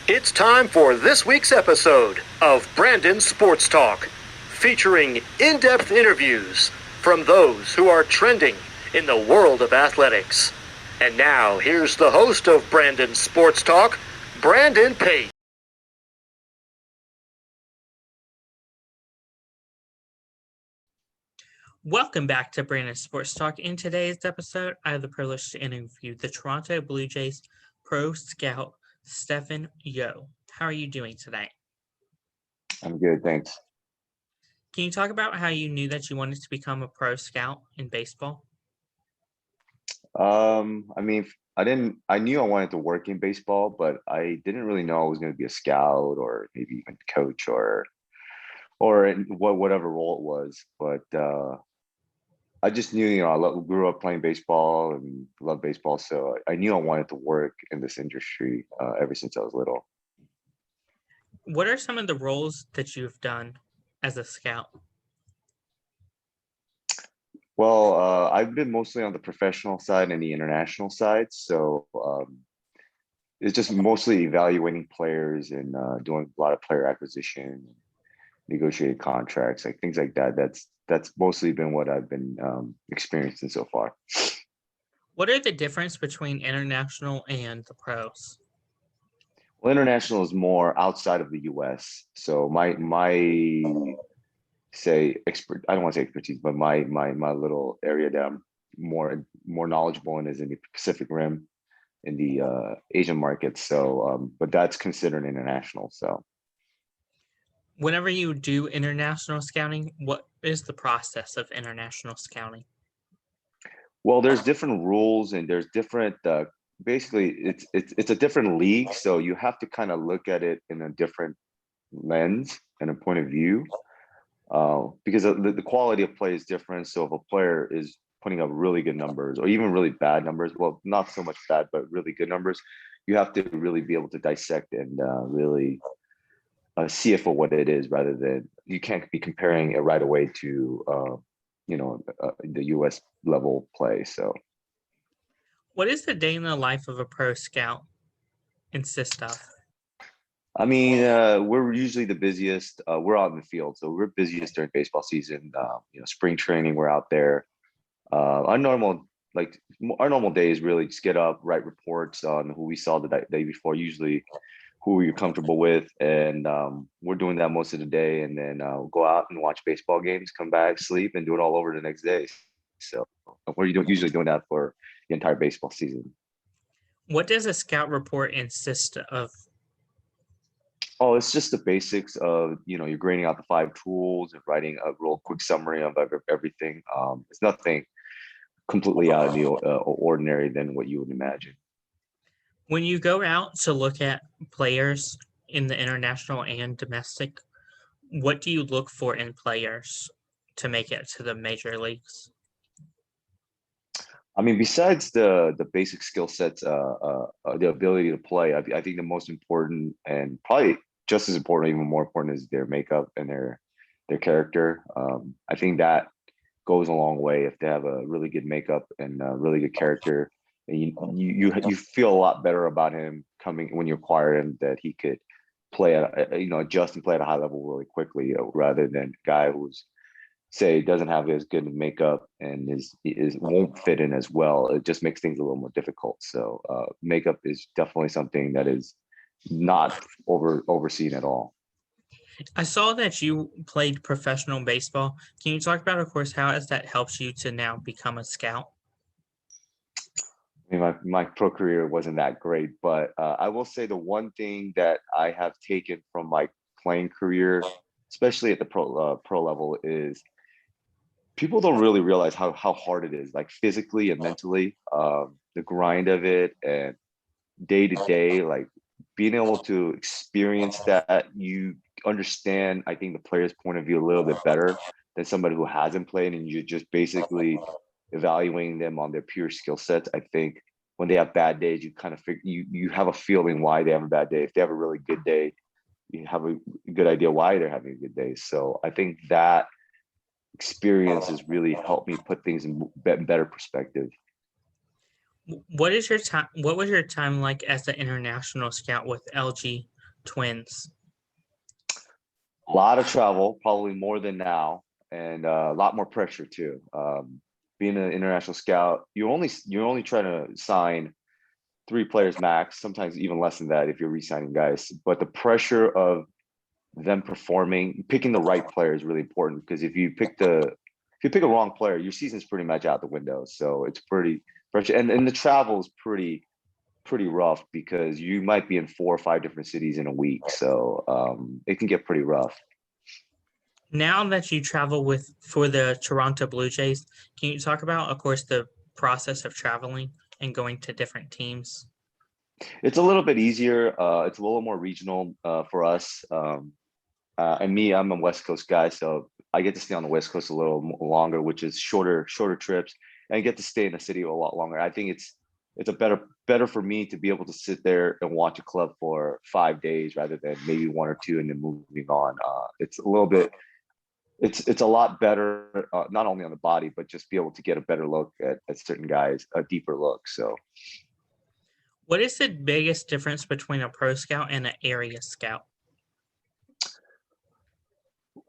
It's time for this week's episode of Brandon Sports Talk, featuring in-depth interviews from those who are trending in the world of athletics. And now, here's the host of Brandon Sports Talk, Brandon Pate. Welcome back to Brandon Sports Talk. In today's episode, I have the privilege to interview the Toronto Blue Jays pro scout, Stephen Yo. How are you doing today? I'm good, thanks. Can you talk about how you knew that you wanted to become a pro scout in baseball? I knew I wanted to work in baseball, but I didn't really know I was going to be a scout or maybe even coach or in whatever role it was. But I just knew, I grew up playing baseball and loved baseball, so I knew I wanted to work in this industry ever since I was little. What are some of the roles that you've done as a scout? Well, I've been mostly on the professional side and the international side, so it's just mostly evaluating players and doing a lot of player acquisition, negotiating contracts, like things like that. That's mostly been what I've been experiencing so far. What are the difference between international and the pros? Well, international is more outside of the U.S. So my say expert, I don't want to say expertise, but my little area that I'm more knowledgeable in is in the Pacific Rim, in the Asian markets. So but that's considered international. So whenever you do international scouting, what is the process of international scouting? Well, there's different rules and there's different basically it's a different league, so you have to kind of look at it in a different lens and a point of view, because the quality of play is different. So if a player is putting up really good numbers or even really bad numbers, well, not so much bad, but really good numbers, you have to really be able to dissect and really see it for what it is, rather than you can't be comparing it right away to the US level play. So What is the day in the life of a pro scout consist of? I mean, we're usually the busiest. We're out in the field, so we're busiest during baseball season. Spring training, we're out there. Our normal day is really just get up, write reports on who we saw the day before, usually who you're comfortable with, and we're doing that most of the day. And then go out and watch baseball games, come back, sleep, and do it all over the next day. So we're usually doing that for the entire baseball season. What does a scout report consist of? Oh, it's just the basics of, you're grading out the 5 tools and writing a real quick summary of everything. It's nothing completely out of the ordinary than what you would imagine. When you go out to look at players in the international and domestic, what do you look for in players to make it to the major leagues? I mean, besides the basic skill sets, the ability to play, I think the most important, and probably just as important, even more important, is their makeup and their character. I think that goes a long way. If they have a really good makeup and a really good character, and you feel a lot better about him coming when you acquire him, that he could play at adjust and play at a high level really quickly, rather than a guy who's, say, doesn't have as good makeup and is won't fit in as well. It just makes things a little more difficult. So makeup is definitely something that is not overseen at all. I saw that you played professional baseball. Can you talk about, of course, how has that helped you to now become a scout? I mean, my pro career wasn't that great, but I will say the one thing that I have taken from my playing career, especially at the pro level, is people don't really realize how hard it is, like physically and mentally, the grind of it, and day to day, like being able to experience that. You understand, I think, the player's point of view a little bit better than somebody who hasn't played, and you're just basically evaluating them on their pure skill sets. I think when they have bad days, you kind of you have a feeling why they have a bad day. If they have a really good day, you have a good idea why they're having a good day. So I think that experience has really helped me put things in better perspective. What was your time like as an international scout with LG Twins? A lot of travel, probably more than now, and a lot more pressure too. Being an international scout, you're only trying to sign 3 players max, sometimes even less than that if you're re-signing guys. But the pressure of them performing, picking the right player is really important, because if you pick a wrong player, your season's pretty much out the window. So it's pretty pressure, and the travel is pretty rough because you might be in 4 or 5 different cities in a week. So it can get pretty rough. Now that you travel for the Toronto Blue Jays, can you talk about, of course, the process of traveling and going to different teams? It's a little bit easier. It's a little more regional for us. And me, I'm a West Coast guy, so I get to stay on the West Coast a little longer, which is shorter trips, and I get to stay in the city a lot longer. I think it's a better for me to be able to sit there and watch a club for 5 days rather than maybe 1 or 2 and then moving on. It's a little bit, it's a lot better, not only on the body, but just be able to get a better look at certain guys, a deeper look. So What is the biggest difference between a pro scout and an area scout?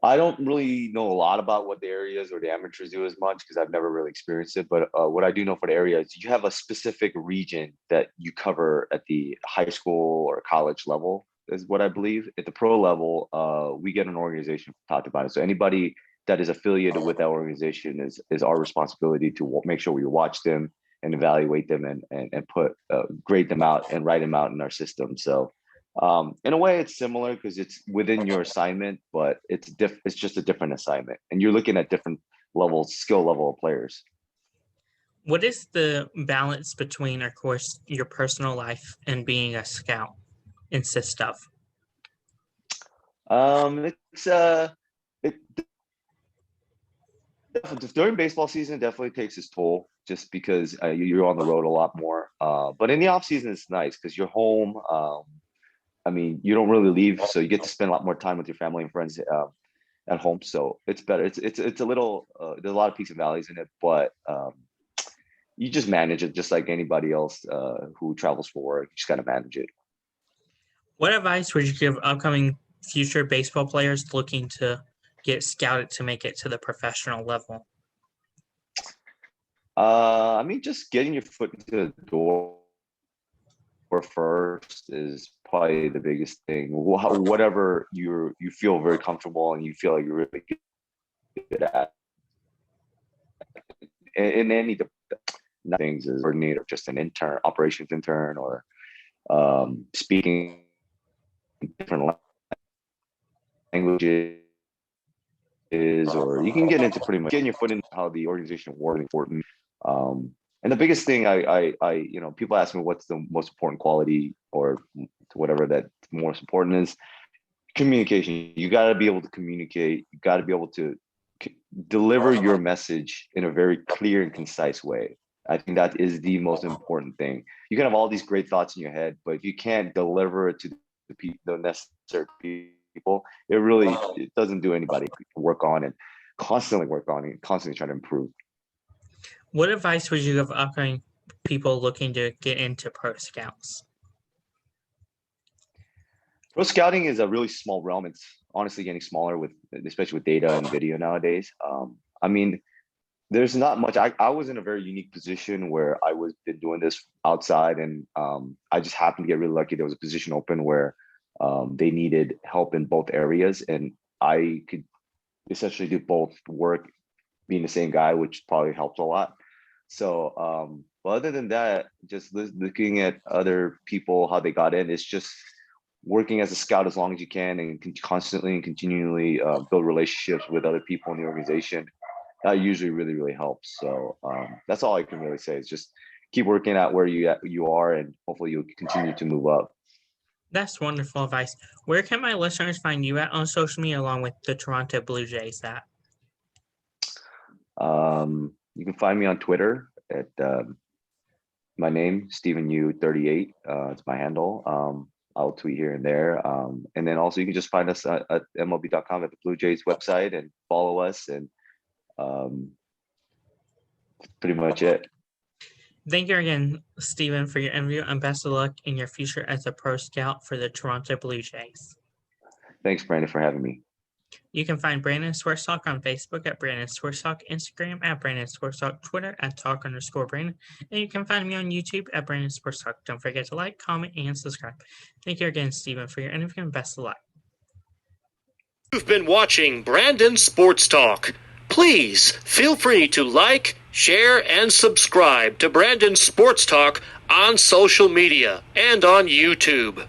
I don't really know a lot about what the areas or the amateurs do as much, because I've never really experienced it. But what I do know for the area is you have a specific region that you cover at the high school or college level, is what I believe. At the pro level, we get an organization from top to bottom. So anybody that is affiliated with that organization is our responsibility to make sure we watch them and evaluate them and put grade them out and write them out in our system. So in a way, it's similar because it's within your assignment, but it's just a different assignment, and you're looking at different skill level of players. What is the balance between, of course, your personal life and being a scout insist of? It during baseball season definitely takes its toll, just because you're on the road a lot more. But in the off season, it's nice because you're home. I mean, you don't really leave, so you get to spend a lot more time with your family and friends at home. So it's better. It's a little. There's a lot of peaks and valleys in it, but you just manage it just like anybody else who travels for work. You just gotta manage it. What advice would you give upcoming future baseball players looking to get scouted to make it to the professional level? I mean, just getting your foot into the door first is probably the biggest thing. Whatever you feel very comfortable and you feel like you're really good at, in any things, as coordinator, just an intern, operations intern, or speaking different languages, or you can get into pretty much getting your foot in how the organization works important. And the biggest thing people ask me what's the most important quality or whatever that most important is. Communication. You got to be able to communicate. You got to be able to deliver your message in a very clear and concise way. I think that is the most important thing. You can have all these great thoughts in your head, but if you can't deliver it to the necessary people, it doesn't do anybody. Work on and constantly try to improve. What advice would you give upcoming people looking to get into pro scouts? Pro scouting is a really small realm. It's honestly getting smaller especially with data and video nowadays. I mean, there's not much. I was in a very unique position where I was been doing this outside, and I just happened to get really lucky. There was a position open where they needed help in both areas, and I could essentially do both work being the same guy, which probably helped a lot. So, but other than that, just looking at other people, how they got in, it's just working as a scout as long as you can and constantly and continually build relationships with other people in the organization. That usually really, really helps. So that's all I can really say is just keep working at where you are, and hopefully you'll continue to move up. That's wonderful advice. Where can my listeners find you at on social media along with the Toronto Blue Jays at? You can find me on Twitter at my name, Stephen U38. It's my handle. I'll tweet here and there. And then also you can just find us at MLB.com at the Blue Jays website and follow us, and pretty much it. Thank you again, Stephen, for your interview, and best of luck in your future as a pro scout for the Toronto Blue Jays. Thanks, Brandon, for having me. You can find Brandon Sports Talk on Facebook at Brandon Sports Talk, Instagram at Brandon Sports Talk, Twitter at Talk_Brandon, and you can find me on YouTube at Brandon Sports Talk. Don't forget to like, comment, and subscribe. Thank you again, Stephen, for your interview, and best of luck. You've been watching Brandon Sports Talk. Please feel free to like, share, and subscribe to Brandon Sports Talk on social media and on YouTube.